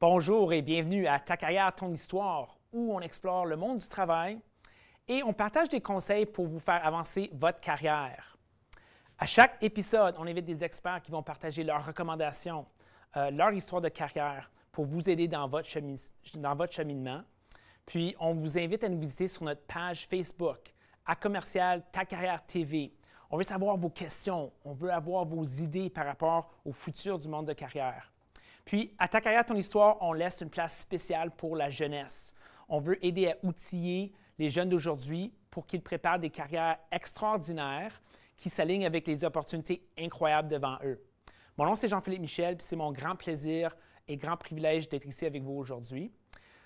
Bonjour et bienvenue à Ta carrière, ton histoire, où on explore le monde du travail et on partage des conseils pour vous faire avancer votre carrière. À chaque épisode, on invite des experts qui vont partager leurs recommandations, leur histoire de carrière pour vous aider dans votre cheminement. Puis, on vous invite à nous visiter sur notre page Facebook, à commercial Ta carrière TV. On veut savoir vos questions, on veut avoir vos idées par rapport au futur du monde de carrière. Puis, à Ta carrière, ton histoire, on laisse une place spéciale pour la jeunesse. On veut aider à outiller les jeunes d'aujourd'hui pour qu'ils préparent des carrières extraordinaires qui s'alignent avec les opportunités incroyables devant eux. Mon nom, c'est Jean-Philippe Michel, puis c'est mon grand plaisir et grand privilège d'être ici avec vous aujourd'hui.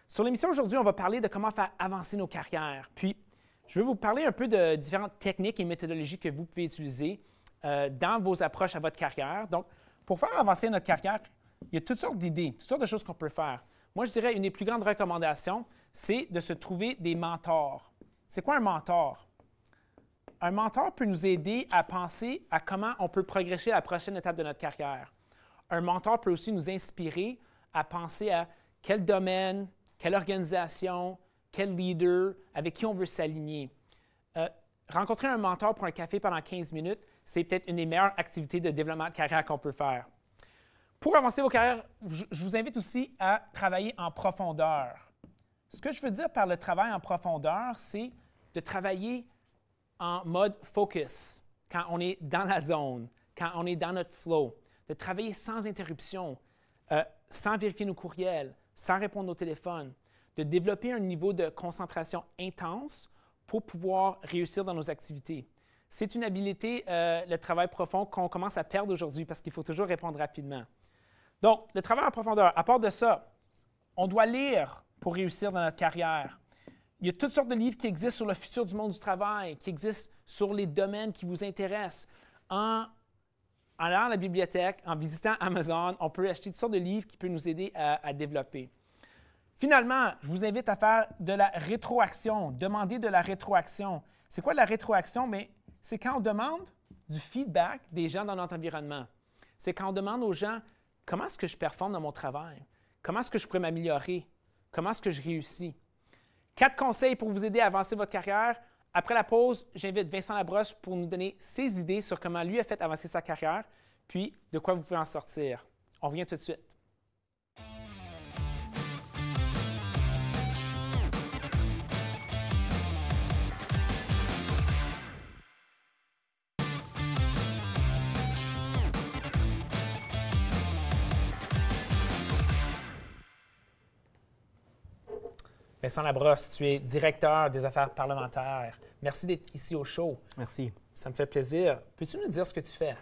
Sur l'émission aujourd'hui, on va parler de comment faire avancer nos carrières. Puis, je vais vous parler un peu de différentes techniques et méthodologies que vous pouvez utiliser dans vos approches à votre carrière. Donc, pour faire avancer notre carrière, il y a toutes sortes d'idées, toutes sortes de choses qu'on peut faire. Moi, je dirais une des plus grandes recommandations, c'est de se trouver des mentors. C'est quoi un mentor? Un mentor peut nous aider à penser à comment on peut progresser à la prochaine étape de notre carrière. Un mentor peut aussi nous inspirer à penser à quel domaine, quelle organisation, quel leader, avec qui on veut s'aligner. Rencontrer un mentor pour un café pendant 15 minutes, c'est peut-être une des meilleures activités de développement de carrière qu'on peut faire. Pour avancer vos carrières, je vous invite aussi à travailler en profondeur. Ce que je veux dire par le travail en profondeur, c'est de travailler en mode focus, quand on est dans la zone, quand on est dans notre flow, de travailler sans interruption, sans vérifier nos courriels, sans répondre au téléphone, de développer un niveau de concentration intense pour pouvoir réussir dans nos activités. C'est une habileté, le travail profond, qu'on commence à perdre aujourd'hui parce qu'il faut toujours répondre rapidement. Donc, le travail en profondeur, à part de ça, on doit lire pour réussir dans notre carrière. Il y a toutes sortes de livres qui existent sur le futur du monde du travail, qui existent sur les domaines qui vous intéressent. En allant à la bibliothèque, en visitant Amazon, on peut acheter toutes sortes de livres qui peuvent nous aider à développer. Finalement, je vous invite à faire de la rétroaction, demander de la rétroaction. C'est quoi la rétroaction? Bien, c'est quand on demande du feedback des gens dans notre environnement. C'est quand on demande aux gens comment est-ce que je performe dans mon travail? Comment est-ce que je pourrais m'améliorer? Comment est-ce que je réussis? 4 conseils pour vous aider à avancer votre carrière. Après la pause, j'invite Vincent Labrosse pour nous donner ses idées sur comment lui a fait avancer sa carrière, puis de quoi vous pouvez en sortir. On revient tout de suite. Vincent Labrosse, tu es directeur des affaires parlementaires. Merci d'être ici au show. Merci. Ça me fait plaisir. Peux-tu nous dire ce que tu fais?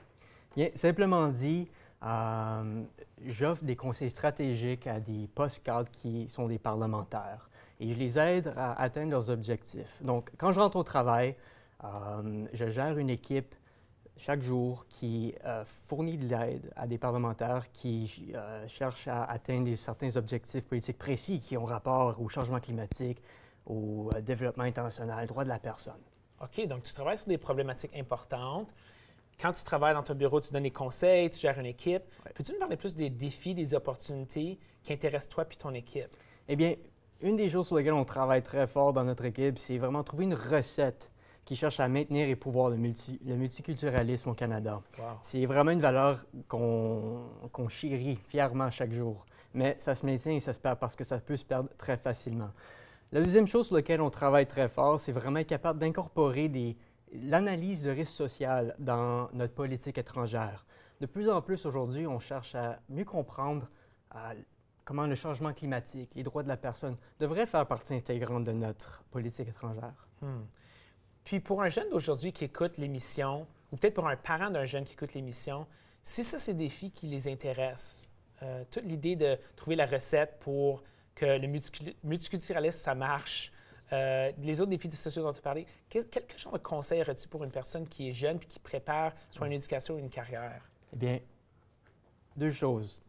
Bien, simplement dit, j'offre des conseils stratégiques à des post-cadres qui sont des parlementaires et je les aide à atteindre leurs objectifs. Donc, quand je rentre au travail, je gère une équipe chaque jour qui fournit de l'aide à des parlementaires qui cherchent à atteindre certains objectifs politiques précis qui ont rapport au changement climatique, au développement international, droit de la personne. OK, donc tu travailles sur des problématiques importantes. Quand tu travailles dans ton bureau, tu donnes des conseils, tu gères une équipe. Ouais. Peux-tu nous parler plus des défis, des opportunités qui intéressent toi et ton équipe? Eh bien, une des choses sur lesquelles on travaille très fort dans notre équipe, c'est vraiment trouver une recette qui cherche à maintenir et pouvoir le multiculturalisme au Canada. Wow. C'est vraiment une valeur qu'on chérit fièrement chaque jour. Mais ça se maintient et ça se perd parce que ça peut se perdre très facilement. La deuxième chose sur laquelle on travaille très fort, c'est vraiment être capable d'incorporer l'analyse de risque social dans notre politique étrangère. De plus en plus aujourd'hui, on cherche à mieux comprendre comment le changement climatique, les droits de la personne devraient faire partie intégrante de notre politique étrangère. Puis pour un jeune d'aujourd'hui qui écoute l'émission, ou peut-être pour un parent d'un jeune qui écoute l'émission, si ça, c'est des défis qui les intéressent, toute l'idée de trouver la recette pour que le multiculturalisme, ça marche, les autres défis sociaux dont tu parlais, quel genre de conseil aurais-tu pour une personne qui est jeune et qui prépare soit une éducation ou une carrière? Eh bien, 2 choses.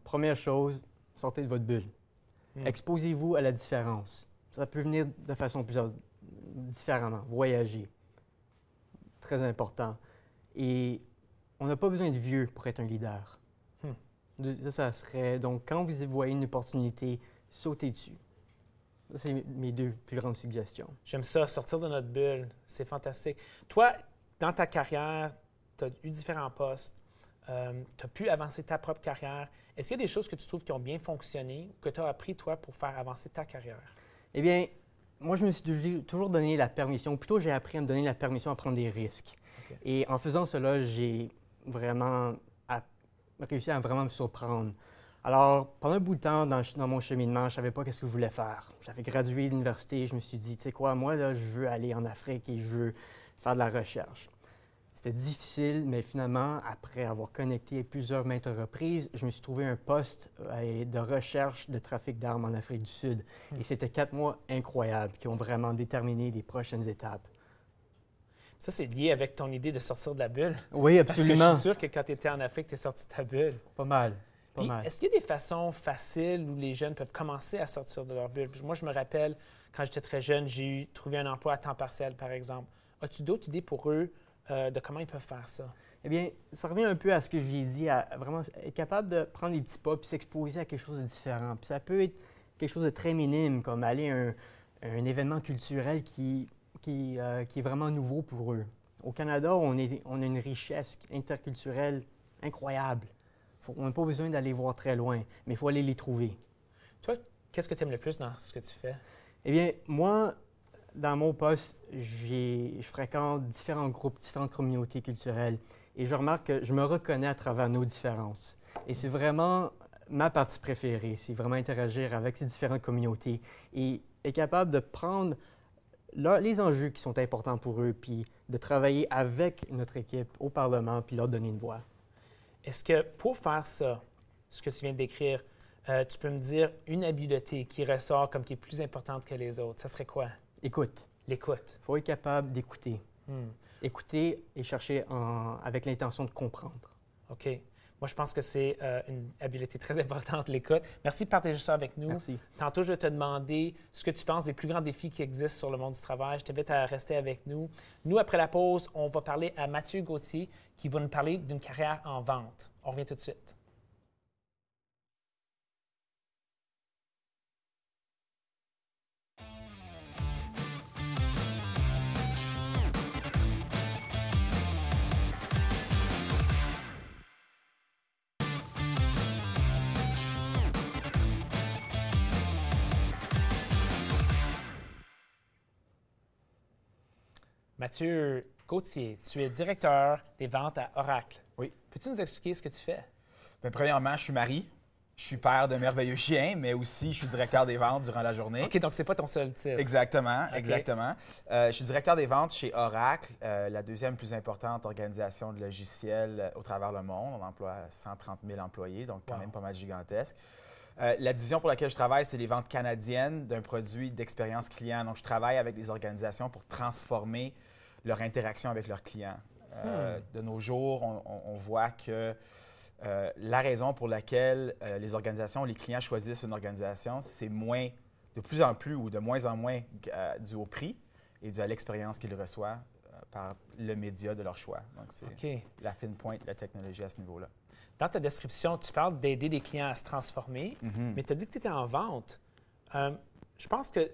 Première chose, sortez de votre bulle. Exposez-vous à la différence. Ça peut venir de façon différemment. Voyager. Très important. Et on n'a pas besoin de vieux pour être un leader. Ça serait, donc, quand vous voyez une opportunité, sautez dessus. Ça, c'est mes deux plus grandes suggestions. J'aime ça, sortir de notre bulle. C'est fantastique. Toi, dans ta carrière, tu as eu différents postes. Tu as pu avancer ta propre carrière. Est-ce qu'il y a des choses que tu trouves qui ont bien fonctionné, que tu as appris, toi, pour faire avancer ta carrière? Eh bien, moi, je me suis toujours donné la permission, ou plutôt j'ai appris à me donner la permission à prendre des risques. Okay. Et en faisant cela, j'ai vraiment réussi à vraiment me surprendre. Alors, pendant un bout de temps dans mon cheminement, je ne savais pas qu'est-ce que je voulais faire. J'avais gradué de l'université, je me suis dit, tu sais quoi, moi, là, je veux aller en Afrique et je veux faire de la recherche. C'était difficile, mais finalement, après avoir connecté plusieurs maintes reprises, je me suis trouvé un poste de recherche de trafic d'armes en Afrique du Sud. Et c'était 4 mois incroyables qui ont vraiment déterminé les prochaines étapes. Ça, c'est lié avec ton idée de sortir de la bulle. Oui, absolument. Parce que je suis sûr que quand tu étais en Afrique, tu es sorti de ta bulle. Pas mal. Est-ce qu'il y a des façons faciles où les jeunes peuvent commencer à sortir de leur bulle? Puis moi, je me rappelle, quand j'étais très jeune, j'ai trouvé un emploi à temps partiel, par exemple. As-tu d'autres idées pour eux de comment ils peuvent faire ça? Eh bien, ça revient un peu à ce que j'ai dit, à vraiment être capable de prendre des petits pas puis s'exposer à quelque chose de différent. Puis ça peut être quelque chose de très minime, comme aller à un événement culturel qui est vraiment nouveau pour eux. Au Canada, on a une richesse interculturelle incroyable. On n'a pas besoin d'aller voir très loin, mais il faut aller les trouver. Toi, qu'est-ce que tu aimes le plus dans ce que tu fais? Eh bien, moi, dans mon poste, je fréquente différents groupes, différentes communautés culturelles et je remarque que je me reconnais à travers nos différences. Et c'est vraiment ma partie préférée, c'est vraiment interagir avec ces différentes communautés et être capable de prendre les enjeux qui sont importants pour eux, puis de travailler avec notre équipe au Parlement, puis leur donner une voix. Est-ce que pour faire ça, ce que tu viens de décrire, tu peux me dire une habileté qui ressort comme qui est plus importante que les autres? Ça serait quoi? Écoute. L'écoute. Il faut être capable d'écouter. Écouter et chercher avec l'intention de comprendre. OK. Moi, je pense que c'est une habileté très importante, l'écoute. Merci de partager ça avec nous. Merci. Tantôt, je vais te demander ce que tu penses des plus grands défis qui existent sur le monde du travail. Je t'invite à rester avec nous. Nous, après la pause, on va parler à Mathieu Gauthier qui va nous parler d'une carrière en vente. On revient tout de suite. Mathieu Gauthier, tu es directeur des ventes à Oracle. Oui. Peux-tu nous expliquer ce que tu fais? Bien, premièrement, je suis mari. Je suis père de merveilleux chiens, mais aussi je suis directeur des ventes durant la journée. OK, donc c'est pas ton seul titre. Exactement, Okay. exactement. Je suis directeur des ventes chez Oracle, la deuxième plus importante organisation de logiciels au travers le monde. On emploie 130 000 employés, donc quand même pas mal gigantesque. La division pour laquelle je travaille, c'est les ventes canadiennes d'un produit d'expérience client. Donc, je travaille avec des organisations pour transformer leur interaction avec leurs clients. De nos jours, on voit que la raison pour laquelle les organisations, les clients choisissent une organisation, c'est de plus en plus ou de moins en moins dû au prix et dû à l'expérience qu'ils reçoivent par le média de leur choix. Donc, c'est la fine pointe de la technologie à ce niveau-là. Dans ta description, tu parles d'aider les clients à se transformer, mais tu as dit que tu étais en vente. Je pense que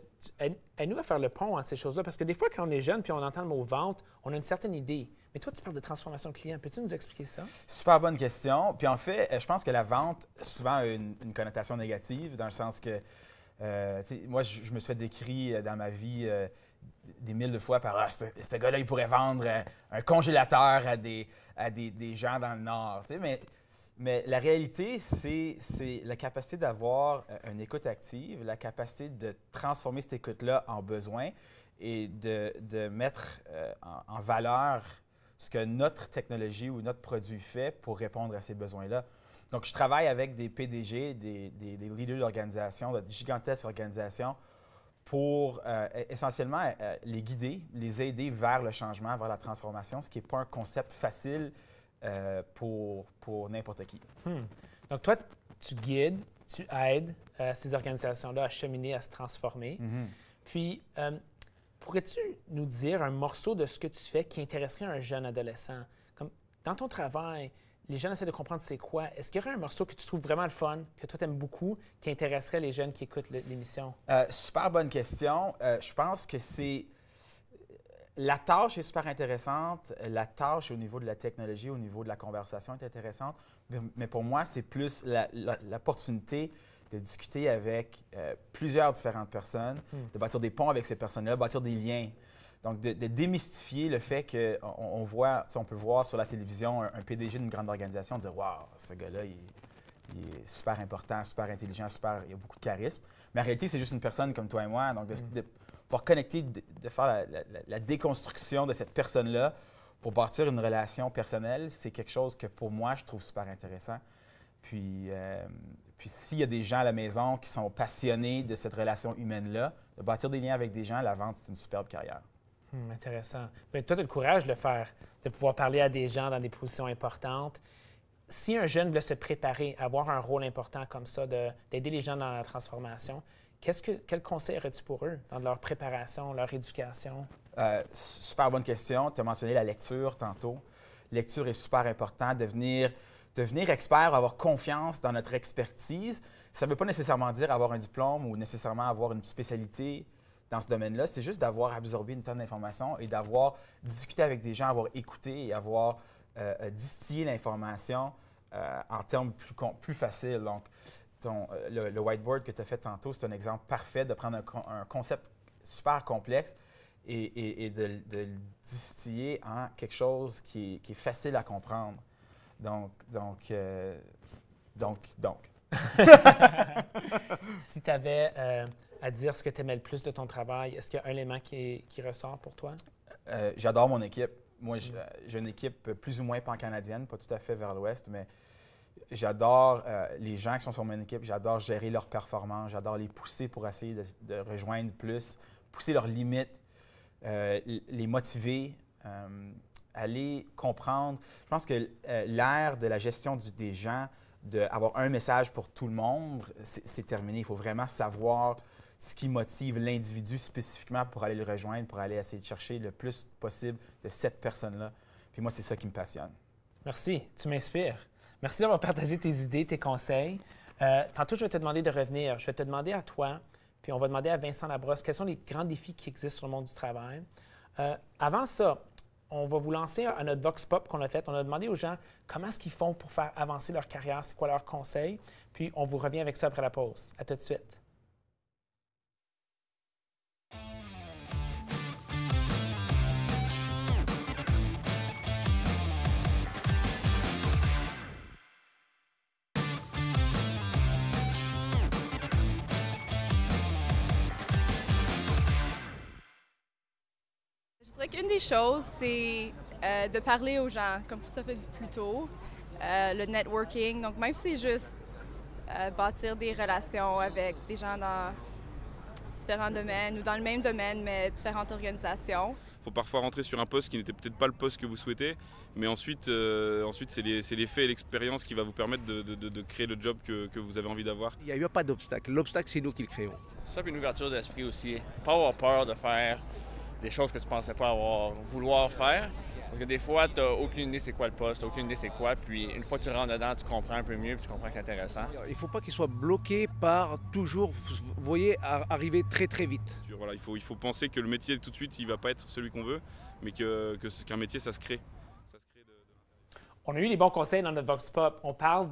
aide-nous à faire le pont entre ces choses-là, parce que des fois, quand on est jeune puis on entend le mot vente, on a une certaine idée. Mais toi, tu parles de transformation client. Peux-tu nous expliquer ça? Super bonne question. Puis en fait, je pense que la vente, souvent, a une connotation négative, dans le sens que, moi, je me suis fait décrit dans ma vie des mille de fois par ce gars-là, il pourrait vendre un congélateur à des gens dans le Nord. Mais la réalité, c'est la capacité d'avoir une écoute active, la capacité de transformer cette écoute-là en besoin et de mettre en valeur ce que notre technologie ou notre produit fait pour répondre à ces besoins-là. Donc, je travaille avec des PDG, des leaders d'organisations, de gigantesques organisations, pour essentiellement les guider, les aider vers le changement, vers la transformation, ce qui n'est pas un concept facile pour n'importe qui. Donc, toi, tu guides, tu aides ces organisations-là à cheminer, à se transformer. Puis, pourrais-tu nous dire un morceau de ce que tu fais qui intéresserait un jeune adolescent? Comme dans ton travail, les jeunes essaient de comprendre c'est quoi. Est-ce qu'il y aurait un morceau que tu trouves vraiment le fun, que toi tu aimes beaucoup, qui intéresserait les jeunes qui écoutent l'émission? Super bonne question. Je pense que c'est... La tâche est super intéressante. La tâche au niveau de la technologie, au niveau de la conversation est intéressante. Mais pour moi, c'est plus l'opportunité de discuter avec plusieurs différentes personnes, de bâtir des ponts avec ces personnes-là, bâtir des liens. Donc, de démystifier le fait qu'on voit, on peut voir sur la télévision un PDG d'une grande organisation dire « Wow, ce gars-là, il est super important, super intelligent, il a beaucoup de charisme. » Mais en réalité, c'est juste une personne comme toi et moi. Donc, de pouvoir connecter, de faire la déconstruction de cette personne-là pour bâtir une relation personnelle, c'est quelque chose que pour moi, je trouve super intéressant. Puis s'il y a des gens à la maison qui sont passionnés de cette relation humaine-là, de bâtir des liens avec des gens, la vente, c'est une superbe carrière. Intéressant. Bien, toi, tu as le courage de le faire, de pouvoir parler à des gens dans des positions importantes. Si un jeune veut se préparer à avoir un rôle important comme ça, d'aider les gens dans la transformation, quel conseil aurais-tu pour eux dans leur préparation, leur éducation? Super bonne question. Tu as mentionné la lecture tantôt. Lecture est super important. Devenir expert, avoir confiance dans notre expertise, ça ne veut pas nécessairement dire avoir un diplôme ou nécessairement avoir une spécialité dans ce domaine-là. C'est juste d'avoir absorbé une tonne d'informations et d'avoir discuté avec des gens, avoir écouté et avoir distillé l'information en termes plus faciles. Donc, le whiteboard que tu as fait tantôt, c'est un exemple parfait de prendre un concept super complexe et de le distiller en quelque chose qui est facile à comprendre. Donc. Si tu avais à dire ce que tu aimais le plus de ton travail, est-ce qu'il y a un élément qui ressort pour toi? J'adore mon équipe. Moi, j'ai une équipe plus ou moins pan-canadienne, pas tout à fait vers l'ouest, mais j'adore les gens qui sont sur mon équipe. J'adore gérer leurs performances. J'adore les pousser pour essayer de rejoindre plus, pousser leurs limites, les motiver, aller comprendre. Je pense que l'ère de la gestion des gens, d'avoir un message pour tout le monde, c'est terminé. Il faut vraiment savoir ce qui motive l'individu spécifiquement pour aller le rejoindre, pour aller essayer de chercher le plus possible de cette personne-là. Puis moi, c'est ça qui me passionne. Merci, tu m'inspires. Merci d'avoir partagé tes idées, tes conseils. Tantôt, je vais te demander de revenir. Je vais te demander à toi, puis on va demander à Vincent Labrosse, quels sont les grands défis qui existent sur le monde du travail. Avant ça, on va vous lancer à notre Vox Pop qu'on a fait. On a demandé aux gens comment est-ce qu'ils font pour faire avancer leur carrière, c'est quoi leurs conseils. Puis on vous revient avec ça après la pause. À tout de suite. Je dirais qu'une des choses, c'est de parler aux gens, comme Christophe a dit plus tôt, le networking. Donc, même si c'est juste bâtir des relations avec des gens dans différents domaines ou dans le même domaine, mais différentes organisations. Il faut parfois rentrer sur un poste qui n'était peut-être pas le poste que vous souhaitez, mais ensuite c'est les faits et l'expérience qui va vous permettre de créer le job que vous avez envie d'avoir. Il n'y a pas d'obstacle. L'obstacle, c'est nous qui le créons. Ça, puis une ouverture d'esprit aussi. Pas avoir peur de faire des choses que tu ne pensais pas vouloir faire. Parce que des fois, tu n'as aucune idée c'est quoi le poste, tu n'as aucune idée c'est quoi. Puis une fois que tu rentres dedans, tu comprends un peu mieux, puis tu comprends que c'est intéressant. Il ne faut pas qu'il soit bloqué par toujours, vous voyez, arriver très très vite. Voilà, il faut penser que le métier tout de suite, il ne va pas être celui qu'on veut, mais qu'un métier, ça se crée. On a eu les bons conseils dans notre Vox Pop. On parle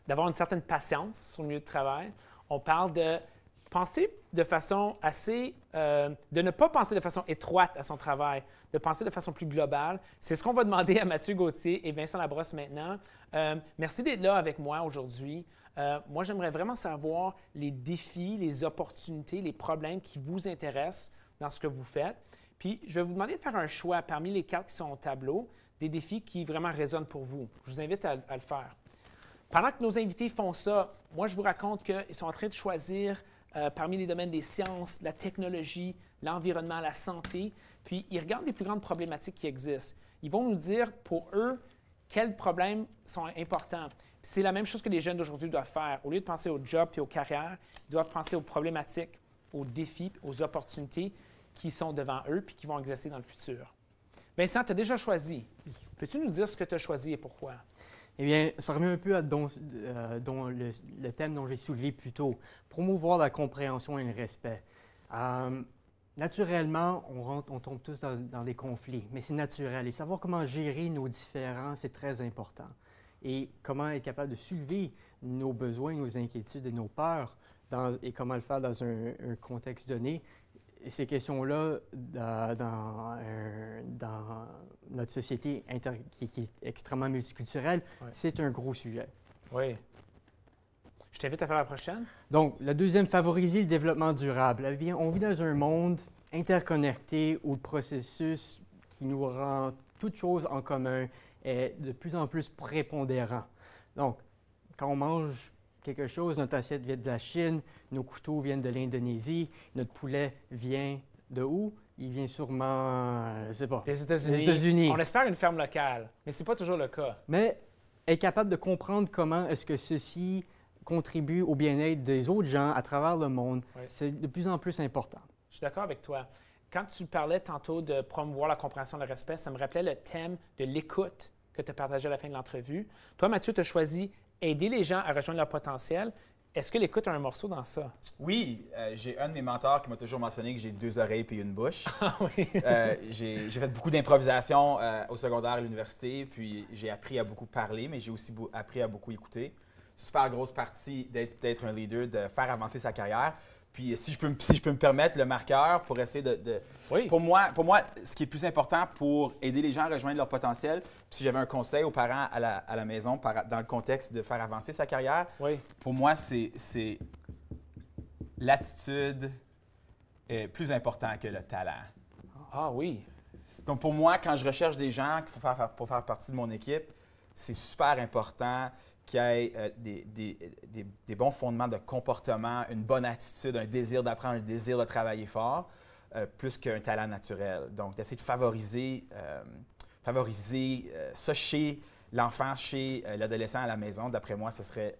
d'avoir une certaine patience sur le milieu de travail. On parle de penser de façon assez... de ne pas penser de façon étroite à son travail, de penser de façon plus globale. C'est ce qu'on va demander à Mathieu Gauthier et Vincent Labrosse maintenant. Merci d'être là avec moi aujourd'hui. Moi, j'aimerais vraiment savoir les défis, les opportunités, les problèmes qui vous intéressent dans ce que vous faites. Puis, je vais vous demander de faire un choix parmi les cartes qui sont au tableau, des défis qui vraiment résonnent pour vous. Je vous invite à le faire. Pendant que nos invités font ça, moi, je vous raconte qu'ils sont en train de choisir parmi les domaines des sciences, la technologie, l'environnement, la santé, puis ils regardent les plus grandes problématiques qui existent. Ils vont nous dire, pour eux, quels problèmes sont importants. C'est la même chose que les jeunes d'aujourd'hui doivent faire. Au lieu de penser aux jobs et aux carrières, ils doivent penser aux problématiques, aux défis, aux opportunités qui sont devant eux puis qui vont exister dans le futur. Vincent, tu as déjà choisi. Peux-tu nous dire ce que tu as choisi et pourquoi? Eh bien, ça revient un peu à le thème dont j'ai soulevé plus tôt, promouvoir la compréhension et le respect. Naturellement, on tombe tous dans des conflits, mais c'est naturel. Et savoir comment gérer nos différends, c'est très important. Et comment être capable de soulever nos besoins, nos inquiétudes et nos peurs, et comment le faire dans un contexte donné. Et ces questions-là, dans notre société qui est extrêmement multiculturelle, c'est un gros sujet. Oui. Je t'invite à faire la prochaine. Donc, la deuxième, favoriser le développement durable. Eh bien, on vit dans un monde interconnecté où le processus qui nous rend toutes choses en commun est de plus en plus prépondérant. Donc, quand on mange quelque chose, notre assiette vient de la Chine, nos couteaux viennent de l'Indonésie, notre poulet vient de où? Il vient sûrement, je ne sais pas, des États-Unis. des États-Unis. On espère une ferme locale, mais ce n'est pas toujours le cas. Mais être capable de comprendre comment est-ce que ceci contribue au bien-être des autres gens à travers le monde, c'est de plus en plus important. Je suis d'accord avec toi. Quand tu parlais tantôt de promouvoir la compréhension et le respect, ça me rappelait le thème de l'écoute que tu as partagé à la fin de l'entrevue. Toi, Mathieu, tu as choisi aider les gens à rejoindre leur potentiel. Est-ce que l'écoute a un morceau dans ça? Oui, j'ai un de mes mentors qui m'a toujours mentionné que j'ai 2 oreilles et une bouche. Ah oui. J'ai fait beaucoup d'improvisation au secondaire et à l'université, puis j'ai appris à beaucoup parler, mais j'ai aussi appris à beaucoup écouter. Super grosse partie d'être un leader, de faire avancer sa carrière. Puis si je peux me permettre le marqueur pour essayer de Oui. Pour moi, ce qui est plus important pour aider les gens à rejoindre leur potentiel, puis si j'avais un conseil aux parents à la maison dans le contexte de faire avancer sa carrière, pour moi, c'est l'attitude est plus important que le talent. Ah oui. Donc pour moi, quand je recherche des gens pour faire partie de mon équipe, c'est super important qu'il y ait des bons fondements de comportement, une bonne attitude, un désir d'apprendre, un désir de travailler fort, plus qu'un talent naturel. Donc, d'essayer de favoriser ça chez l'enfant, chez l'adolescent à la maison, d'après moi, ce serait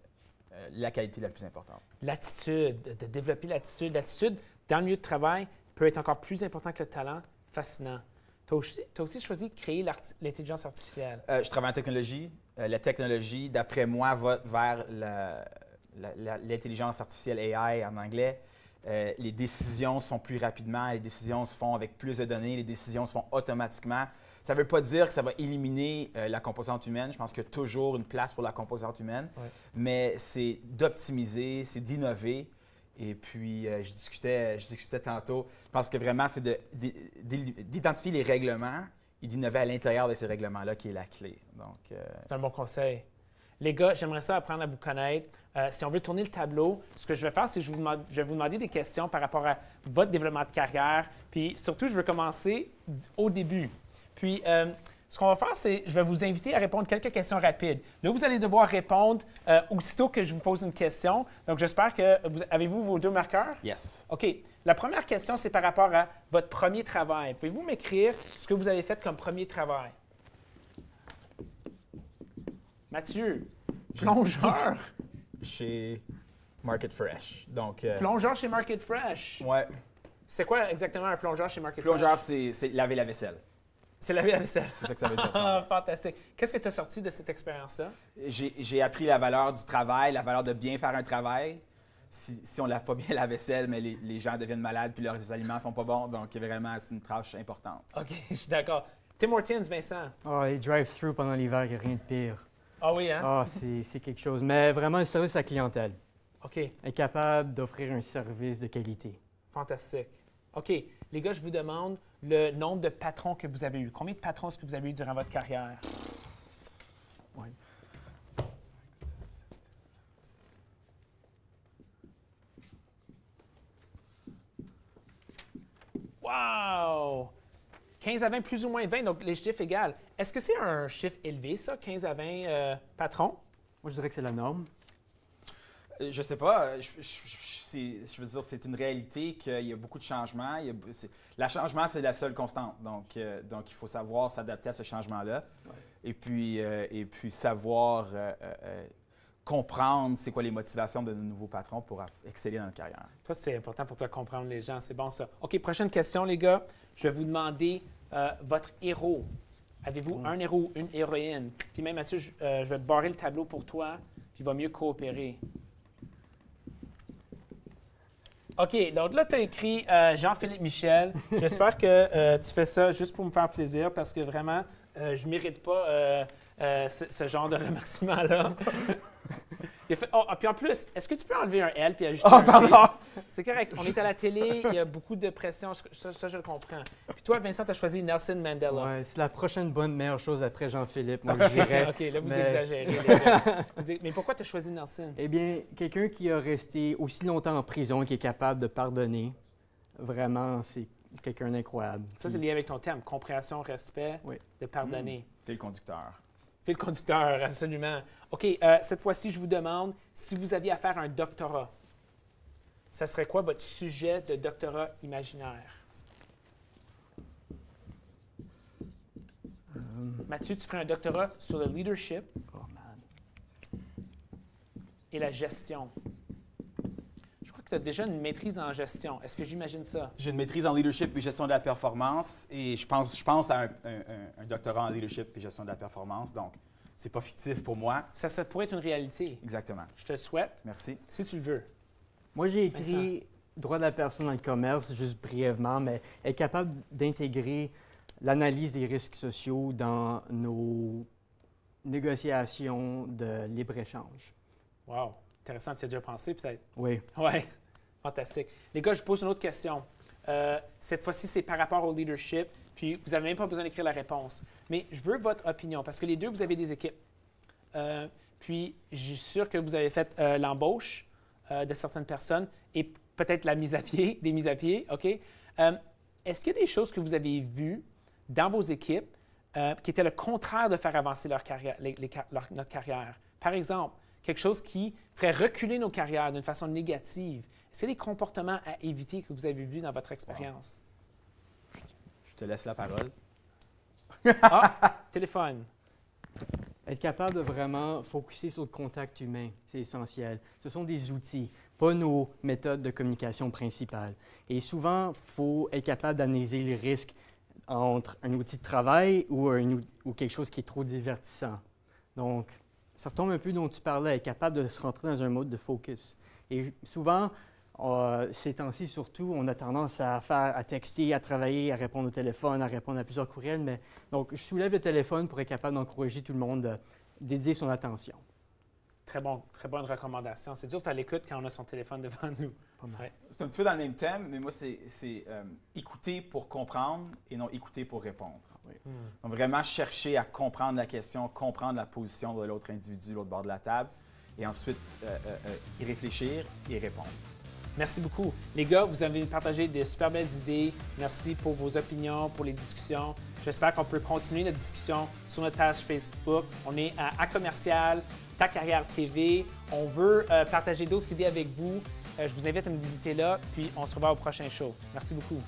la qualité la plus importante. L'attitude, de développer l'attitude. L'attitude dans le milieu de travail peut être encore plus important que le talent. Fascinant. Tu as aussi choisi de créer l'intelligence artificielle. Je travaille en technologie. La technologie, d'après moi, va vers l'intelligence artificielle AI en anglais. Les décisions se font plus rapidement, les décisions se font avec plus de données, les décisions se font automatiquement. Ça ne veut pas dire que ça va éliminer la composante humaine. Je pense qu'il y a toujours une place pour la composante humaine, mais c'est d'optimiser, c'est d'innover. Et puis, je discutais tantôt, je pense que vraiment, c'est d'identifier les règlements et d'innover à l'intérieur de ces règlements-là qui est la clé. Donc, c'est un bon conseil. Les gars, j'aimerais ça apprendre à vous connaître. Si on veut tourner le tableau, ce que je vais faire, c'est que je vais vous demander des questions par rapport à votre développement de carrière. Puis surtout, je veux commencer au début. Puis, ce qu'on va faire, c'est je vais vous inviter à répondre quelques questions rapides. Là, vous allez devoir répondre aussitôt que je vous pose une question. Donc, j'espère que avez-vous vos 2 marqueurs? Yes. OK. La première question, c'est par rapport à votre premier travail. Pouvez-vous m'écrire ce que vous avez fait comme premier travail? Mathieu, plongeur. Chez Market Fresh. Donc, plongeur chez Market Fresh. Ouais. C'est quoi exactement un plongeur chez Market Plongeur, Fresh? c'est laver la vaisselle. C'est laver la vaisselle. C'est ça que ça veut dire. Fantastique. Qu'est-ce que tu as sorti de cette expérience-là? J'ai appris la valeur du travail, la valeur de bien faire un travail. Si on ne lave pas bien la vaisselle, mais les gens deviennent malades puis leurs aliments ne sont pas bons. Donc, vraiment, c'est une tâche importante. OK, je suis d'accord. Tim Hortons, Vincent. Les drive-thru pendant l'hiver, il n'y a rien de pire. Ah oui, hein? C'est quelque chose. Mais vraiment, le service à la clientèle. OK. Être capable d'offrir un service de qualité. Fantastique. OK. Les gars, je vous demande le nombre de patrons que vous avez eu. Combien de patrons est-ce que vous avez eu durant votre carrière? Ouais. Wow! 15 à 20, plus ou moins 20, donc les chiffres égales. Est-ce que c'est un chiffre élevé, ça, 15 à 20 patrons? Moi, je dirais que c'est la norme. Je sais pas. Je veux dire, c'est une réalité qu'il y a beaucoup de changements. Le changement, c'est la seule constante. Donc il faut savoir s'adapter à ce changement-là. Ouais. Et puis savoir comprendre c'est quoi les motivations de nos nouveaux patrons pour exceller dans notre carrière. Toi, c'est important pour toi de comprendre les gens. C'est bon, ça. OK, prochaine question, les gars. Je vais vous demander votre héros. Avez-vous un héros, une héroïne? Puis même, Mathieu, je vais barrer le tableau pour toi, puis il va mieux coopérer. OK, donc là, tu as écrit Jean-Philippe Michel. J'espère que tu fais ça juste pour me faire plaisir parce que vraiment, je ne mérite pas ce genre de remerciement-là. Puis en plus, est-ce que tu peux enlever un L puis ajouter un P? Pardon! C'est correct. On est à la télé, il y a beaucoup de pression. Ça, je le comprends. Puis toi, Vincent, tu as choisi Nelson Mandela. Ouais, c'est la prochaine meilleure chose après Jean-Philippe, moi je dirais. OK, là, vous Mais- exagérez. les gars. Mais pourquoi tu as choisi Nelson? Eh bien, quelqu'un qui a resté aussi longtemps en prison, qui est capable de pardonner, vraiment, c'est quelqu'un d'incroyable. Ça, c'est lié avec ton thème, compréhension, respect, Oui. de pardonner. T'es le conducteur. Fil conducteur, absolument. OK, cette fois-ci, je vous demande si vous aviez à faire un doctorat. Ça serait quoi votre sujet de doctorat imaginaire? Mathieu, tu ferais un doctorat sur le leadership Oh man. et la gestion. Je crois que tu as déjà une maîtrise en gestion. Est-ce que j'imagine ça? J'ai une maîtrise en leadership et gestion de la performance et je pense à un doctorat en leadership et gestion de la performance. Donc, c'est pas fictif pour moi. Ça pourrait être une réalité. Exactement. Je te le souhaite, Merci. si tu le veux. Moi, j'ai écrit droit de la personne dans le commerce, juste brièvement, mais être capable d'intégrer l'analyse des risques sociaux dans nos négociations de libre-échange. Wow, intéressant, tu y as déjà pensé peut-être? Oui. Ouais, fantastique. Les gars, je pose une autre question. Cette fois-ci, c'est par rapport au leadership, puis vous n'avez même pas besoin d'écrire la réponse. Mais je veux votre opinion, parce que les deux, vous avez des équipes. Puis, je suis sûr que vous avez fait l'embauche de certaines personnes et peut-être la mise à pied, des mises à pied, OK? Est-ce qu'il y a des choses que vous avez vues dans vos équipes qui étaient le contraire de faire avancer leur carrière, notre carrière? Par exemple, quelque chose qui ferait reculer nos carrières d'une façon négative. Est-ce qu'il y a des comportements à éviter que vous avez vus dans votre expérience? Je te laisse la parole. Ah, téléphone. Être capable de vraiment focuser sur le contact humain, c'est essentiel. Ce sont des outils, pas nos méthodes de communication principales. Et souvent, il faut être capable d'analyser les risques entre un outil de travail ou quelque chose qui est trop divertissant. Donc, ça retombe un peu dont tu parlais, être capable de se rentrer dans un mode de focus. Et souvent, ces temps-ci surtout, on a tendance à texter, à travailler, à répondre au téléphone, à répondre à plusieurs courriels. Mais, donc, je soulève le téléphone pour être capable d'encourager tout le monde à dédier son attention. Très bonne recommandation. C'est dur de faire l'écoute quand on a son téléphone devant nous. Ouais. C'est un petit peu dans le même thème, mais moi, c'est écouter pour comprendre et non écouter pour répondre. Donc, vraiment chercher à comprendre la question, comprendre la position de l'autre individu, l'autre bord de la table, et ensuite y réfléchir et répondre. Merci beaucoup. Les gars, vous avez partagé des super belles idées. Merci pour vos opinions, pour les discussions. J'espère qu'on peut continuer notre discussion sur notre page Facebook. On est à commercial, Ta Carrière TV. On veut partager d'autres idées avec vous. Je vous invite à nous visiter là, puis on se revoit au prochain show. Merci beaucoup.